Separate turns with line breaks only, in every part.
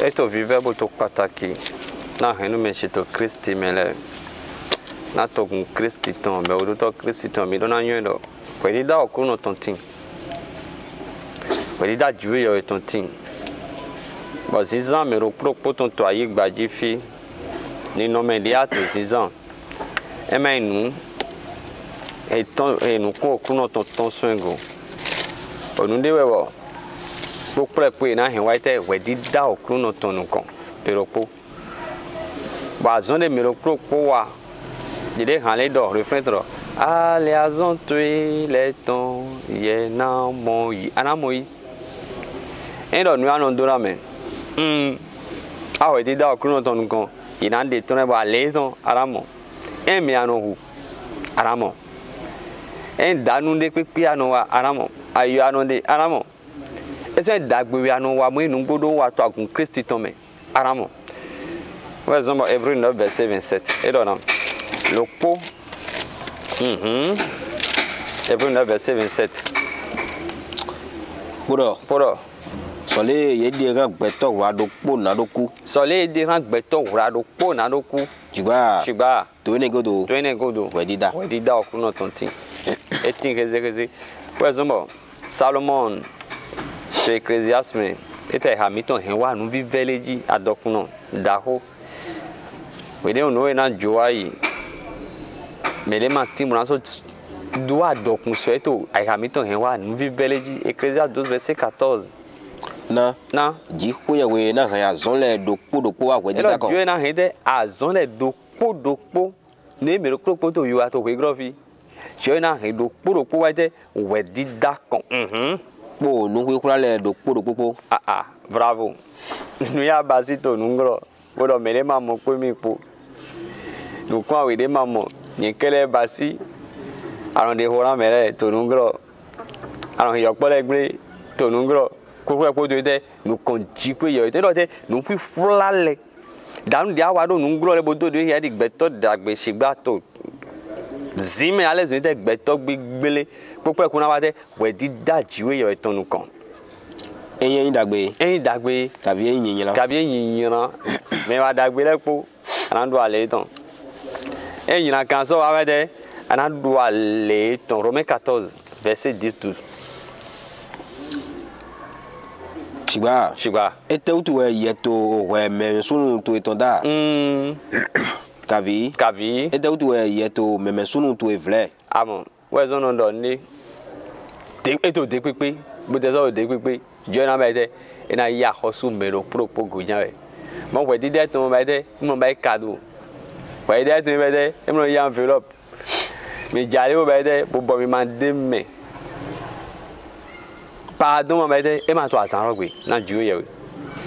Eto vive boto pataki. Na henu meshito Christi mele. Na to kun Christi ton be odo Christi ton mi dona nyo do. Kwedi da okuno tontin. Kwedi da juwe yo tontin. Bo zizan me ro pro ton to ayi gbaji fi. Ni no me dia to zizan. E mai nu e ton e nu ko okuno ton swingo. Onu de wewo. Pokprekpe na hen waite wedi da okuno ton nu kon. Peropo. Ba zon de mirokro wa. Dide han le do refrain tro. Ale azon tui le ton ye na moyi. Ana moyi. Endo nu anon do la men. A wedi da okuno ton nu kon. Ina de ton ba le ton aramo. En mi anon hu. Aramo. En danu de pepe anon wa aramo. Ayo anon de aramo. Eso dagbe anon wa mo inu godo wa to akun Christi ton men. Aramo. Ouais, Hébreux 9, verset 27. Et donc, le pot. Hébreux 9, verset 27. Pour
Sole yediran gbeto wadokpo nadoku.
Sole yediran gbeto wadokpo nadoku.
Shiba. Toene godo.
Wedida okuno tonti. Etin keze. Ouais, Salomon. C'est Ecclésiasme. Et Hamilton henwa nu viveleji adokuno daho. We don't know na joai. Melema timuna so doa dokun soeto ai Hamilton henwa nu viveleji Ecclésias 12 verset 14. Na jihu ya we na han azon le dokpo wa we dida ko. Dieu na hede azon le dokpo ne me dokpo to yo ato we grofi. Dieu na he dokpo wa de we dida ko. Po nu we kula le dokpo. Bravo. Nu ya basito nungro. Bodo melema mo ko mi po. Nu kwa we de mamo nyekele basi. Aron de hora mere to nungro. Aron yokpole gbe to nungro. Kokwe ko de nu konji pe yo te do te nu fi flale. Dan dia wa do nungro le bodo de ya di gbeto dagbe sigba to. Zime ale zo de gbeto gbegbele. Kokwe ko na wa de we di dajiwe yo etonu kan. Eyin dagbe kabi eyin me wa dagbe lepo anando ale ton eyin na kan so wa de anando ale ton Romains 14 verset 10-12 Shiba
ete utu we yeto we me sunu to etonda kavi ete utu we yeto me sunu to evle
amon we zo no do ni eto de pepe bo de zo de pepe Dieu mette ina ya hosu mero propo gujanwe mon we dide to mette mo ba cadeau we dide to mette mo ya enveloppe mi jale o mette bo mi mande me pardon mo mette e ma to asan rogbe na Dieu yewe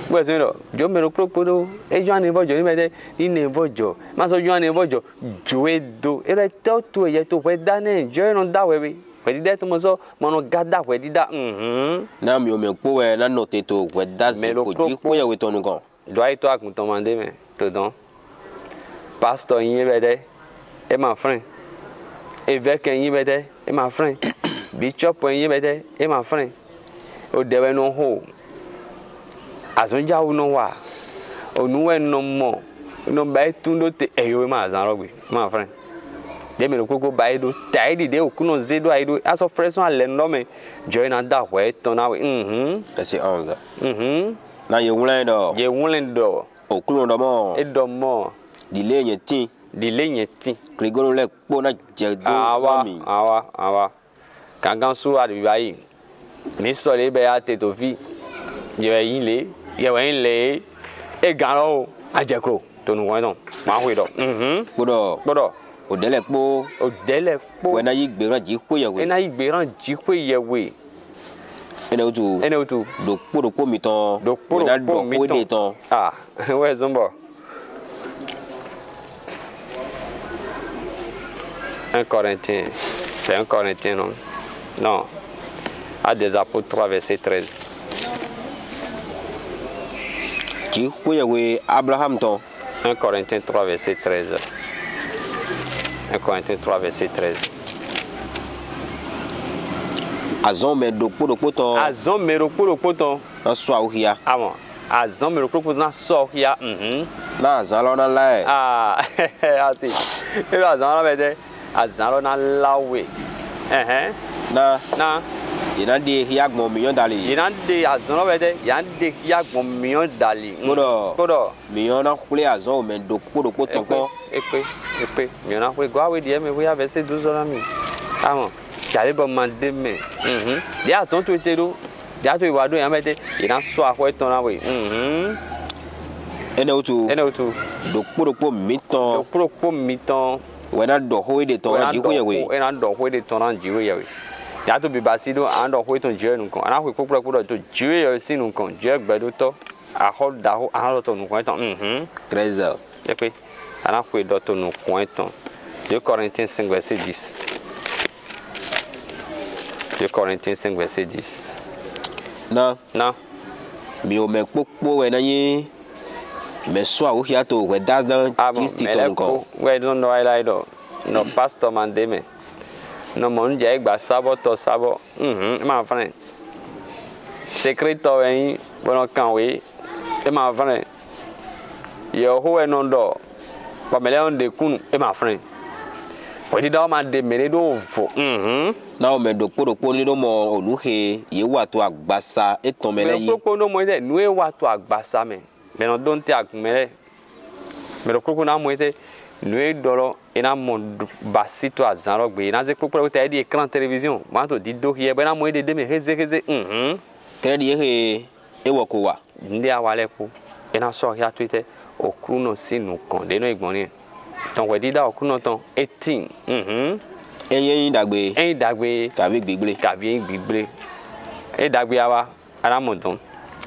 we so no Dieu mero propo do e jo ani vojo ni mette ni ne vojo ma so jo ani vojo joe do e re to ye to we dane Dieu no da we Wedida to mozo mono gada wedida
na mi o me po we na note to weda zi ko ji ko ya we tonu gan
do ai to akun to mande me to don pastor yin bede e ma friend évêque yin bede e ma friend bishop yin bede e ma friend o dewe no ho azonja wo no wa onuwe no mo no ba tundo te eyo ma azan rogbe ma friend de me koko baido taidi de okuno zedo aido aso freson ale no me join na da we to na we
verset 11 na ye wulen do okuno do mo
edomo
dile nyeti krigolo le po na je do mi
awa kangan su adi bayi ni so le be ate to vi ye yin le e garo ajekro to nu won don ma we do bodo Odele po wena yigberan jiko yewe ene utu dokpo mi ton wena dokpo de ton ouais zombo 1 Corinthiens c'est 1 Corinthiens non à des apôtres 3 verset 13
jiko yewe Abraham ton
1 Corinthiens 3 verset 13 1 Corinthiens 3 verset 13
Azon me dokpo ton
Aso uhia
Aswa
amo azon me ko na so ya
na azan lo na lai
asi e azan lo be de azan lo na lawe na
ina de ya gbon million dali
ina de azan lo be de ya de ya gbon million dali
kodo million na kule azan o me do ko tonko
epe million na kule gwa we die me we ya verset 12 na mi amo jare bo mande me ya azan to etero ya to iwado ya mete ina so akwa ton na we
ene otu do kporo miton wena do ho de ton ji ko ye we
ena do ho de ton na ji we ye we ya to bi basido an do ho ton je nu kon ana ko kporo to ji ye si nu kon je gbedo to a ho da ho an to nu kon ton
13
e pe ana ko do to nu kon ton 2 Corinthiens 5 verset 10 2 Corinthiens 5 verset 10
na mi o me popo we na yin me so awo hia to we das dan disti ton kon
we don't know I do no pastor mandeme no mon je gba sabo to sabo ma fane secreto en bono kan we e ma fane yo ho e non do pa mele on de kunu e ma fane we di da ma de mere do fo
na o me do popo ni do mo onuhe ye wa to agbasa e ton mele yi
popo no mo de nu e wa to agbasa me no don te agmele pero koko na moite nué dolo ena mon basito azaro gbe na ze koko te di écran télévision ma to di do hier bena moite de me reze
tere di e woko wa
ndi awale ku ena so ya twitter okuno sinu kan de no igbon ni ton we di da okuno ton 18
eyin dagbe kavi gbigble e dagbe awa ara modon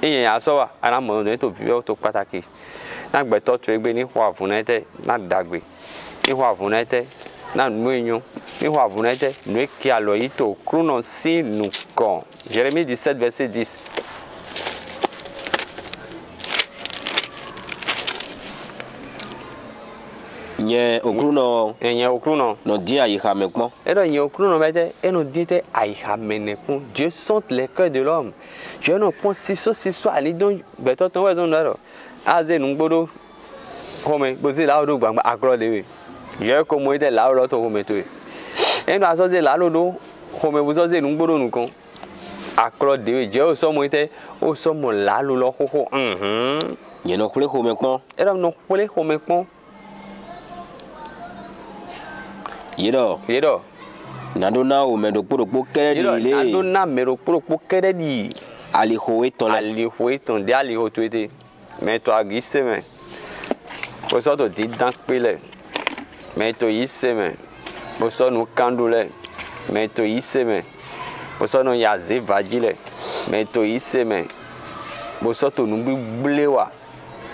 eyan aso wa ara modon to vi to pataki na gbeto to egbe ni ho avunete na dagbe ni ho avunete na nu enyo ni ho avunete nu ki alo yi to kruno si nu kon Jérémie 17 verset 10 nye okruno no di ayiha mekpon
edo nye okruno bete eno dite ayiha menekun Dieu sonde les cœurs de l'homme je no pon siso ali don beto ton wezon daro aze nungbodo home bozi la odo gbangba akro lewe je ko mo ide la ro to home to eno aso ze la lodo home bozo ze nungbodo nukon akro dewe je o so mo ite o so mo la lo lo ho
ye no kule home pon
edo no kule home pon yedo
nadona o me do poro kere di le
nadona me do poro kere di
ali ho eton
de ali ho to ete mais to agisse me o so to di dan pele mais to yisse me o so no kandule mais to yisse me o so no yaze vagile mais to yisse me o so to no gblewa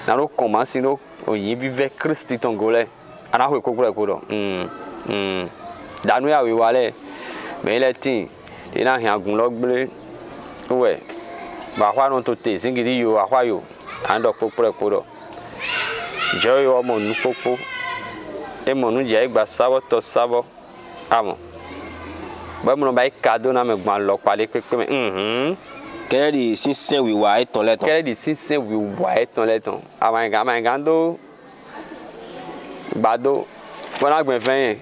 na ro commence no o yin vive Christ tongole ana ho kokura kodo danu ya we wale mais le tin ina hin agun lo gble we ba kwa no to te singidi yo akwa yo ando kokura kodo je yo mo nu popo e mo nu je gba sabo to sabo amo ba mo no ba kado na me gban lo pale pepe me
kere di sinsin wiwa eton leton amanga ndo gbado bona gben fen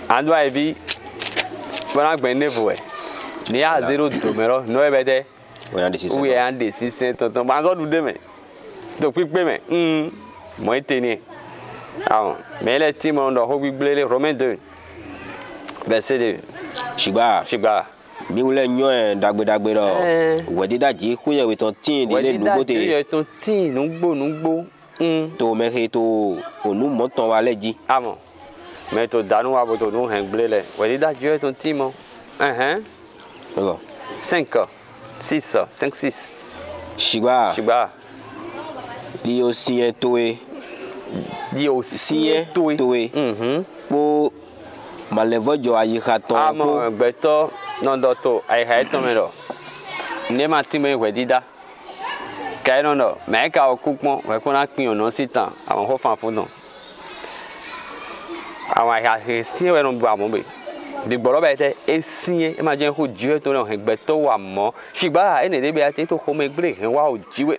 ando evi bona gben nevo ni a 0 domero no ebede we and the sinsin tonton ba so du de me to pipe me mo eteni mais les timons do ho gbele Romains 2 verset 2 shiba mi wule nyo dagbe do wedi daji kuye we ton tin de le nugo te wedi ton tin nugbo to me he to onu mo ton wa leji amo mais to danu wa bo to nu hen gbele wedi daji ton timon 5 6 shiba li osien toé po malevojo ayiha ton ko gbeto nondo to ayiha ton me do ne ma ti me wedida kai nondo me ka okupon we ko na pin ona sitan awon ho fan fun don awon ayiha he si we no bu amon be
de gboro ba te esie e ma je ko jiwe to le gbe to wa mo shigba ene de be ate to ko me gbe hen wa o jiwe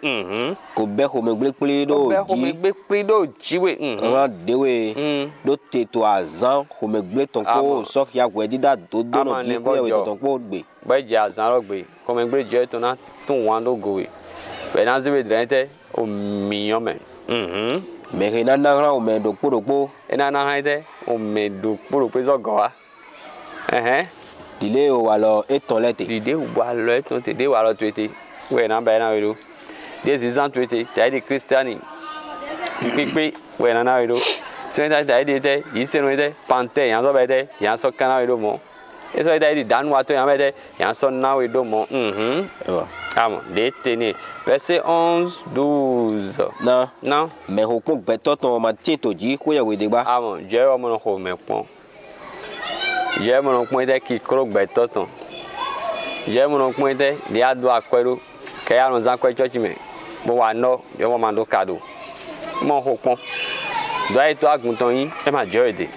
ko be ko me gbe pli do
ko me gbe pli do jiwe
ran dewe do te to azan ko me gbe ton ko so ya gwe dida do do no ji ko ye ton ko gbe
gbe je azan ro gbe ko me gbe je to na tun wan do go we be na ziwe drente o miyan me
me ke na ran o me do po
ena na haide o me do po zo go wa
dile o wa lo eton lete
dide wa lo eton te de wa lo twete we na ba na we do des ans twete ta di christiani pipi we na we do so ta di te yise no te pante yan so ba te yan so kana we do mo eso ta di dan wa to yan ba te yan so na we do mo amo de teni verset 11 12 non
mais ho ko beto ton ma ti to ji ko ye we de ba
amo je o mo no ko me pon je mo no pon de ki kro beto ton je mo no pon de li adu akwero ke ya no zan kwa church me mo wa no yo mo ma do kado mo ho pon do ai to aguntan yin e ma je ede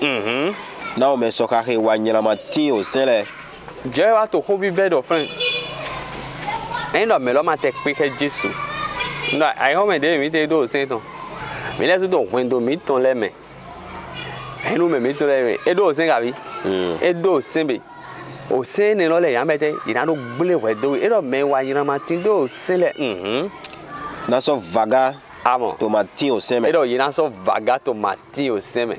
na o me so ka he wa nyira ma ti o sin le
je wa to ho bi bed of friend ainda melhor maté pica disso não aí homem dele me tem do cento me leva do quando me ton leme aí no me ton leme e do cento gabi e do sembe o cento não le yamete ina no bule we do e do me wa ina matin do sele
na so vaga
amo
tomatinho seme
e do ina so vaga tomatinho seme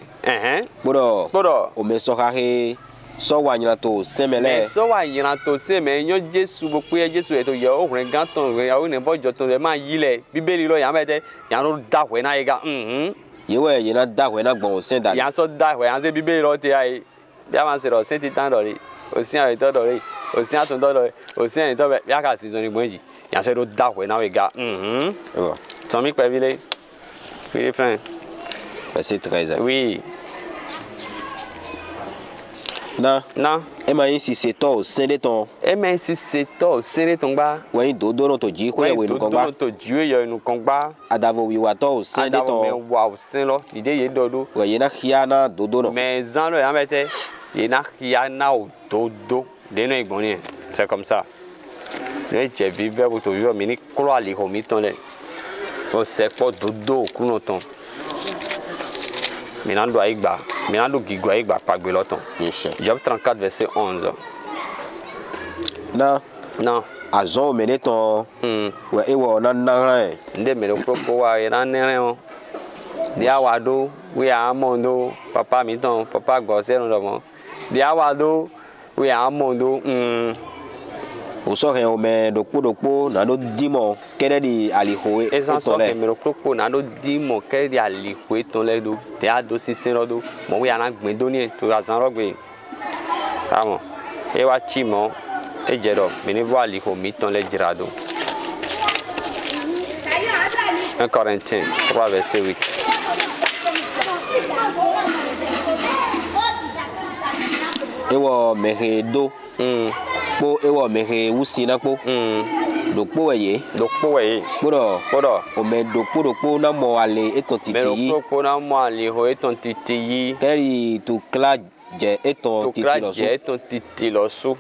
bodo o me so ka he so wa nyina to semele
so wa nyina to seme nyo Jesu bo pe Jesu e to ye o ren gan ton ya o ne bo jo ton ma yile bíbélì lo ya mete ya no da we na iga
yewe ye na da we na gbon o sen da
ya so da we ya se bíbélì lo te ai bia ma se ro se ti tan do ri o si an to do ri o si an to do ri o si an to be ya ka si so ni gbonji ya se ro da we na we ga so mi pe vile Philippe frère
verset 13
oui
non e ma si c'est to sende ton
e ma si c'est to sende ton ba
we do no to ji ko ye we no kon ba
to ji ye no kon ba
adavo wi wa to sende ton
me wa o sen lo ide ye do
we ye na khia na do no
mais zan lo ya mete ye na khia na o do de no igbon c'est comme ça le je vive pour to yo mi ni kro ali ho mi ton le o se po do ku no ton mi na do aigba mi na do gigwa aigba pagbe loton Job 34 verset 11 non
azon mene ton we e wo na ran
nde me lo propo wa ye na nere o dia wa do we amondo papa mi ton papa go se no mo dia wa do we amondo
o so re o me dokpo na do dimo kede di alihoe
e so ke me lo propo na do dimo kede di alihoe ton le do te a do si sen do mo we ana gbin do ni to azan ro gbe amo e wa chi mo e jero me ni vo aliho mi ton le jirado 1 Corinthiens 3 verset 8
ewo mehe do po ewo mehe usina po dokpo weye bodo o me dokpo na mo ale eton titi yi
dokpo na mo ale ho eton titi yi
teri to kla je eton titi lo so
eton titi lo so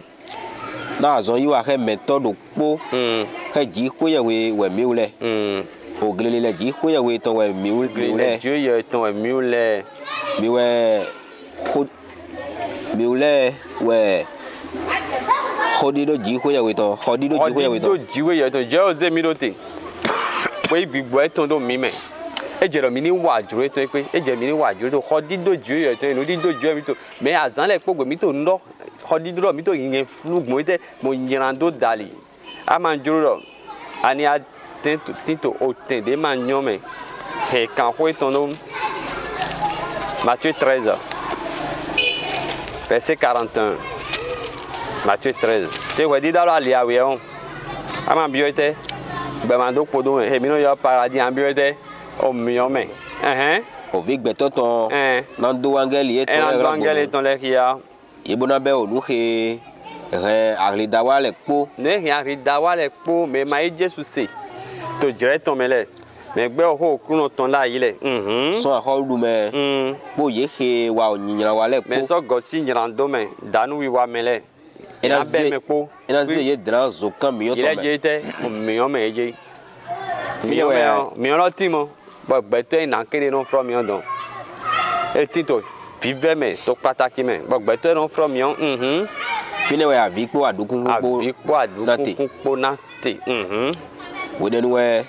na azon yi wa he meto dokpo he ji ko ye we mi ule o glele le ji ko ye we ton we mi ule
Dieu ye ton we mi ule
mi ule we hodido ji ko ye we ton hodido ji ko ye we ton
ji we ye ton je o ze mi do te we gbigbo eton do mi me e je ro mi ni wa juro eton pe e je mi ni wa juro to hodido ji ye ton no dido ji mi to me azan le pogbe mi to ndo hodido mi to yin flugmo ite mo yirando dali a man juro ani a tinto o ten de man nyome he kan ho eton no Matthieu 13 verset 41 Matthieu 13 te we di da la lia we on ama bioite be man do podo he mi no yo paradis an bioite o mi o me
o vi gbeto ton na do angeli
e ton le kia
ibona be o nu he re arida wa le po
ne ri arida wa le po me ma Jésus se to jere ton mele mais gbe ho kuno ton la ile
so a ho du me bo ye he wa nyinyira wa le ko
mais so go si nyira ndo me danu wi wa mele
ina be me ko ina ze ye dra zo kan mi yo to me
ile je te mi yo me je mi yo lo timo bo gbe to ina kede no from yo don e tito vive me to pataki me bo gbe to no from yo
fine we avikpo adukun
po na te
wodenu we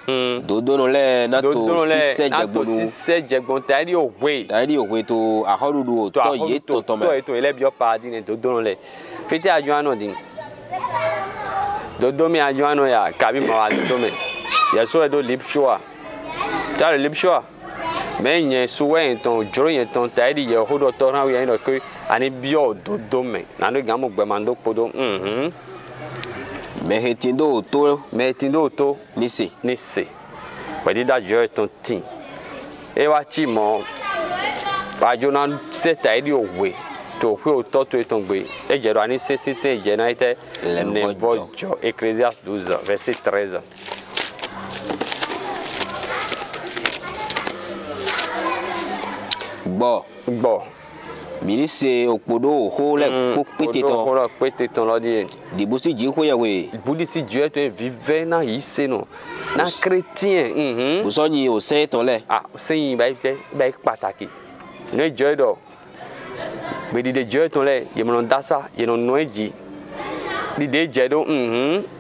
dodo no le na to sise
jegbonu tari
owe to ahorudu o to ye to me
to ele bi o pa di ne dodo no le fiti ajo ano din dodo mi ajo ano ya kabi ma wa dodo me ya so do lip show ta lip show mais nye suwe ton joro yen ton tari ye hodo to na wi eno ko ani bi o dodo me na no gamo gbe mando podo
mais etindo to
nisi pedi da jo ton tin e wa chi mo ba jo na se tari owe to pe o to to ton gbe e je ro ani se je na ite ne vojo Ecclésiaste 12 verset 13 Bo
ministre opodo ho le
pete ton lo di
di busi ji ho ye we
budisi Dieu to vivre na yise no na chrétien
buso ni o se ton le
se yin ba ite ba pataki no Dieu do be di de Dieu ton le ye mo dasa ye no no eji di de je do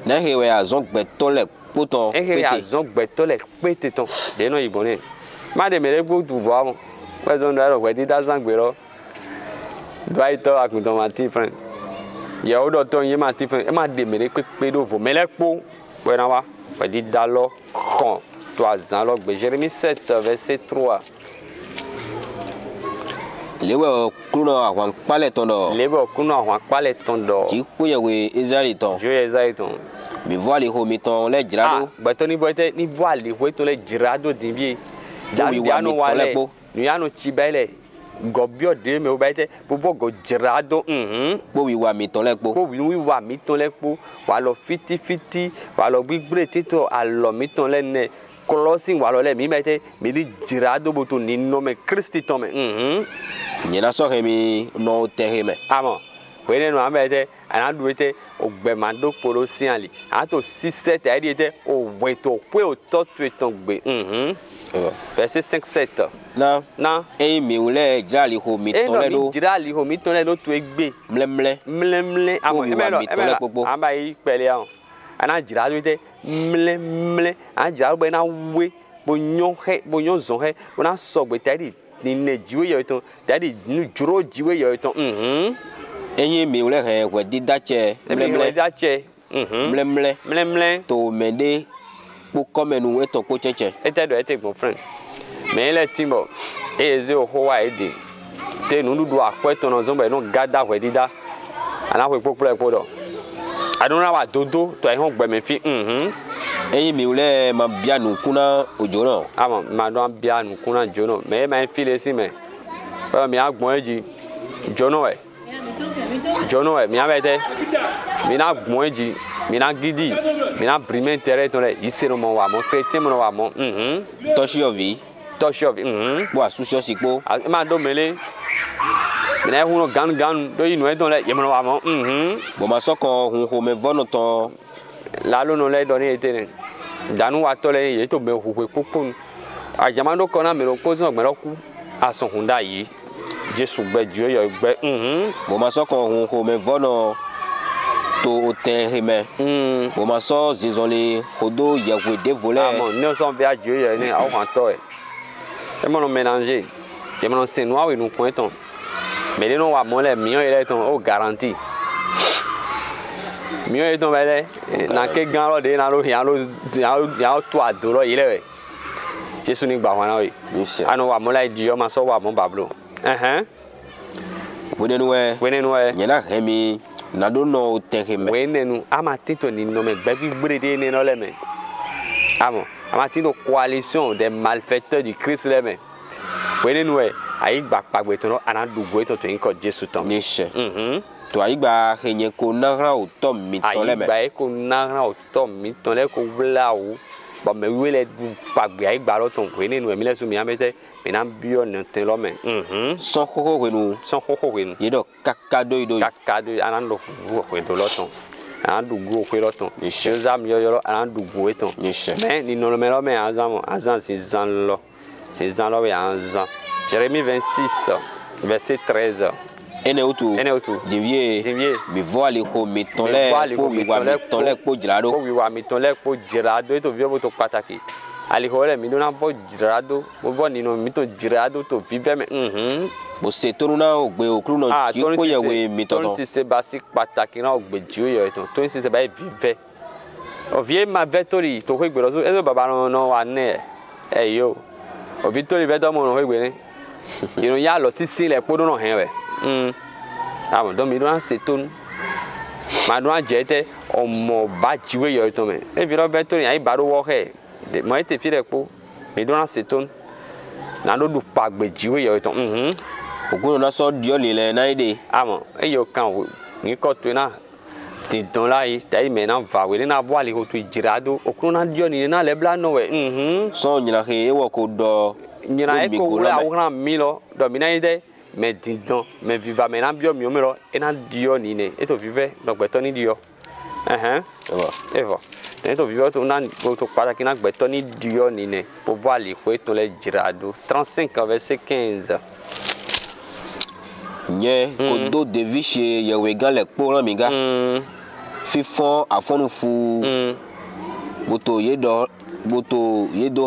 na he we azon gbe to le poto
pete azon gbe to le pete ton de no ibone ma de mere gbo du vo mo Person that we did that sanguero. Do I talk with my different? Ya odo ton ye ma different. E ma de mere quick pedo vo melepo. Bueno wa. We did that lo con. 3 ans lo be Jérémie 7 verset 3.
Lewe kuno awan pale tondo.
Ji
ku ye we Israël ton.
Je Israël ton.
Mi voile ho mi ton le jirado.
Betoni boite ni voile ho to le jirado dinbie.
Dan biano wale.
Nu ya no chibele gobio de me obaite povo go jirado
bo wi wa mi ton le po
wa lo fiti wa lo gbigbre tito alo mi ton le ne closing wa lo le mi baite mi di jirado boto ni no me Christi ton me
nyina so he mi no te he me
amo we ne no amete ana duete ogbe mando poro sianli ato 6-7 aidete o weto pe o to ton gbe verset 5-7
na e mi ule jali ho mi
ton le do to egbe mle amo amba yi pele an ana jira do te mle an jira gbe na we bo nyon zon he bo na so gbe tadi ni ne jiwe yo ton tadi nu juro jiwe yo ton
eyin mi ule he we di dache mle to mende po comme nous et ton cocheche
était de être mon frère mais les timbo et ze ho wa ede te nu du akwe ton zomba no gada we dida ana we popule podo aduna wa dodo to e hon gbe me fi
eyin mi ule ma bianu kuna ojoro
ama ma do bianu kuna jono me ma fi le si me pa mi agbon eji jono e mi abete mi na agbon eji mi na gidi mi na brime terre ton le isero mo wa mo chrétien mo wa mo
touch of bo asuso sipo
ma do mele mi na hu no gan do inu e ton le ye mo wa mo
bo ma soko hun ho me vono ton
la lo no le do ni etene danu wa to le ye to me hu ko popon ajamando kona me ro ko so gbe ro ku asun hunda yi Jesu gbe ju yo gbe
bo ma soko hun ho me vono to terreme o ma so zinzoli hodo yewe de voler
nous sommes vers Dieu ni au hanto e mo no mélanger e mo no se noa we no pointon mais les no wa mo le mion ele ton o garantie mion e ton bele na ke gan lo de na lo ya to adoro ile we Jesu ni gba wa na we anu wa mo la Dieu ma so wa mo bablo
wenenu nyena hemi na do no terreme
wenenu amatito ni no me gbe gbigbre de ni no le me amatito coalition des malfaiteurs du Christ le me wenenu ayi gba pagbe to no anadugbo to nko Jesu ton
nishe to ayi gba henye ko nara o to mi ton le me
ayi gba ko nara o to mi ton le ko bla o bon me wele du pagbe ai gba lo ton ko ni nu mi le su mi amete mi na bio ne ten lo me
son koko wenu yedo kakado
anando ko do lo ton andu go ko lo ton zam yo andu go eton mais ni no me lo me azan c'est zan lo ya azan Jérémie 26 verset 13
ene otu divie mi vo ali ko mi tonle ko mi wa mi tonle
po jirado to vie to pataki ali ko le mi dona vo jirado mo vo ni no mi to jirado to vive me
bo se tonu na ogbe okru no ki ko ye we mi ton
si se basic pataki na ogbe ji o ye to si se ba vive o vie ma vetori to ko igbe so ezo baba no wa ne yo o vitori veto mo no ko igbe ni inu ya lo si le podo no hen we àwọn do mi do an setun ma do an jete omo ba jiwe yo to me e bi ro vetori ai ba do wo he mo ete fi repo mi do an setun na do du pagbe jiwe yo to
ogun na so dio le na ide
àwọn e yo kan wo ni ko to na ti don la yi tai me na va we na vo ali ko tu jirado okun na dio ni na le bla no we
so nyina he e wo ko do
nyina e ko wo awran mi lo do mi na ide mais dindon mais viva mais na bio mi omero e na dio ni ne e to vive no gbeto ni dio evo e to vive to na to para ki na gbeto ni dio ni ne pour voir les ko to le jirado 35 verset 15
nye ko do deviche ye we gan le po ran mi ga fifon afonu fu boto ye do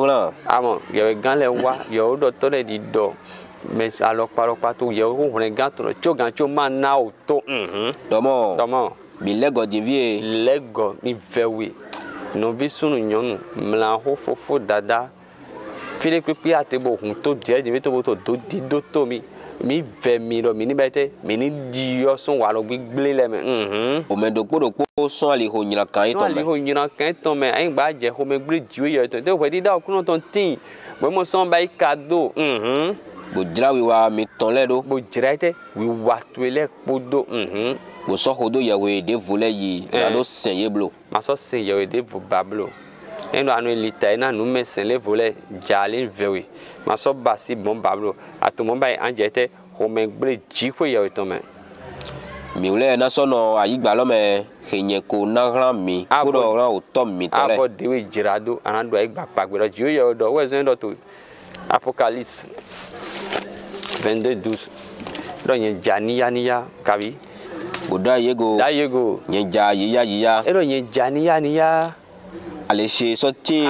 ran
amo ye we gan le wa yo do to le di do mais alors par to ye o hone gan to cho man na o to domo
mi lego divie
lego mi vewe no bi sunu nyonu mla ho fofo dada file pipi atebo hun to je di to do di do to mi ve mi lo mi ni bete mi ni di yo son wa lo gbigble le me
o me do po son ali ho nyina kan
to me ai gba je ho me gbre jiwe yo to we di da okun ton tin bo mo son ba cadeau
bo jira wi wa mi ton le do
bo jira ite wi wa to le podo
bo so hodo ye we de vole yi na do sen ye blo
ma so sen ye we de vo bablo eno anu elita na nu me sen le vole jale vewe ma so basi bon bablo atomo ba anjete ho me gbre ji ko ye to me
mi ule na so no ayigba lo me henye ko na ran mi ko do ran o to mi tole
abo de we jirado anado ayigba pagbe lo ji o ye do we zen do to Apocalypse 22:12 do nye janiya kabi
boda yego nye ja yiya
ero nye janiya
ale se sorti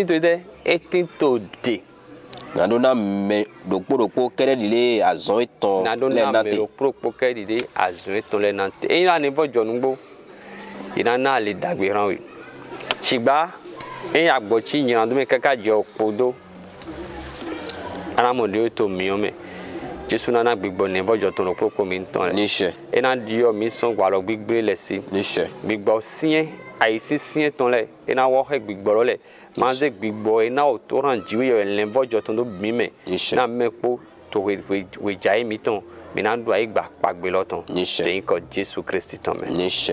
to de
etin to de
na do na me dokpo kere dile azon eton le nate
dokpo kere dile azon eton le nate e na ni vojo nugbo ina na le dagbe ran we sigba e agbochi yin do me kaka je opodo ana mo de to mi o me Jesu na gbigbo ne vojo ton opopo mi nton
ni se
e na dio mi son gwa lo gbigbe le si
ni se
gbigbo sien aisi sien ton le e na wo he gbigbo le ma ze gbigbo e na o to ran jiwe yo le vojo ton do mi me na mepo to we jai mi ton mi na do ai gba pagbe lo ton
ni se
ko Jesu Christ ton me
ni se